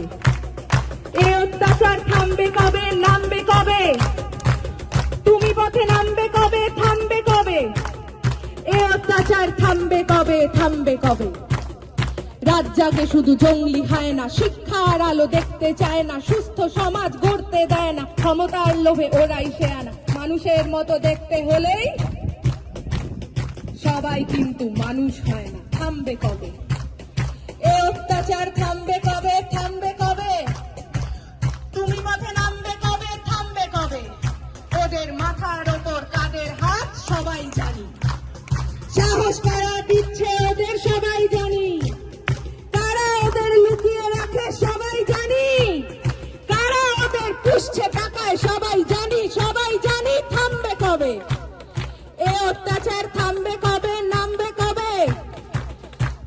কবে? এই অত্যাচার থামবে কবে? নামবে কবে? তুমি পথে নামবে কবে? থামবে কবে? এই অত্যাচার থামবে কবে? থামবে কবে? রাত জাগে শুধু জঙ্গলি হয় না, শিক্ষার আলো দেখতে চায় না, সুস্থ সমাজ গড়তে দেয় না, ক্ষমতার লোভে ওরাই সে আনা। মানুষের মতো দেখতে হলেই সবাই কিন্তু মানুষ হয় না। থামবে কবে? এই অত্যাচার থামবে কবে? থামবে কবে? তুমি পথে নামবে কবে? থামবে কবে? ওদের মাথার ওপর কাদের হাত সবাই জানি, সাহস কারা দিচ্ছে ওদের সবাই জানি, কারা ওদের লুকিয়ে রাখে সবাই জানি, কারা ওদের পুষছে টাকায় সবাই জানি, সবাই জানি। থামবে কবে? এই অত্যাচার থামবে কবে? নামবে কবে?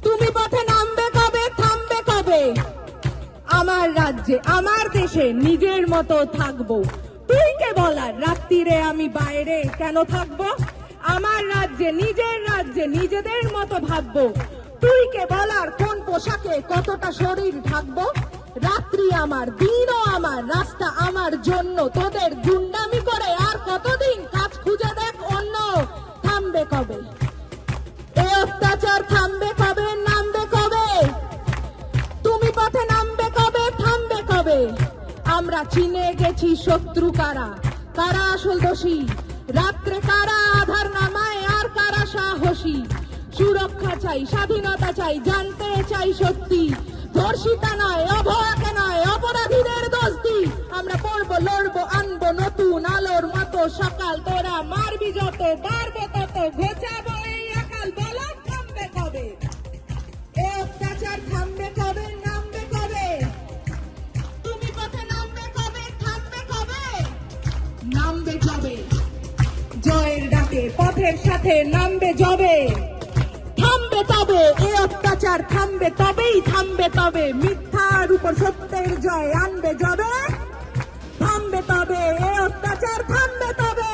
তুমি পথে নামবে কবে? থামবে কবে? আমার রাজ্যে আমার দেশে নিজের মতো থাকবো, তুই কে বলার রাত্রিরে আমি বাইরে কেন থাকবো? আমার রাজ্যে নিজের রাজ্যে নিজেদের মতো ভাববো, তুই কে বলার কোন পোশাকে কতটা শরীর ঢাকবো? রাত্রি আমার, দিনও আমার, রাস্তা আমার জন্য, তোদের গুন্ডামি করে আর কতদিন কাজ খুঁজে দেখ অন্য। থামবে কবে? এই অত্যাচার থামবে কবে? নামবে কবে? তুমি পথে নামবে কবে? থামবে কবে? আমরা চিনে গেছি শত্রু কারা, কারা আসল দোষী, রাত্রে কারা আধার নামায় আর কারা সাহসী। সুরক্ষা চাই, স্বাধীনতা চাই, জানতে চাই সত্যি, ধর্ষিতা নয়, অভয়াকে নয়, অপরাধীদের দোষ দি। আমরা পড়বো, লড়বো, আনবো নতুন আলোর মতো সকাল, তোরা মারবি যত, বাড়বো তত, ঘোচাবো এই আকাল। বলো থামবে কবে? এই অত্যাচার থামবে কবে? নামবে কবে? তুমি পথে নামবে কবে? থামবে কবে? নামবে কবে? জয়ের ডাকে পথের সাথে নামবে যবে, থামবে তবে এই অত্যাচার, থামবে তবেই, থামবে তবে মিথ্যার উপর সত্যের জয় আনবে যবে, থামবে তবে এই অত্যাচার, থামবে তবে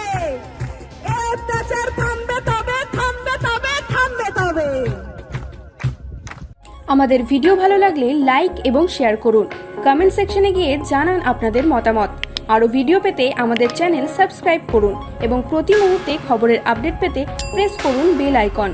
এই অত্যাচার, থামবে তবে, থামবে তবে, থামবে তবে। আমাদের ভিডিও ভালো লাগলে লাইক এবং শেয়ার করুন, কমেন্ট সেকশনে গিয়ে জানান আপনাদের মতামত। আরও ভিডিও পেতে আমাদের চ্যানেল সাবস্ক্রাইব করুন এবং প্রতি মুহূর্তে খবরের আপডেট পেতে প্রেস করুন বেল আইকন।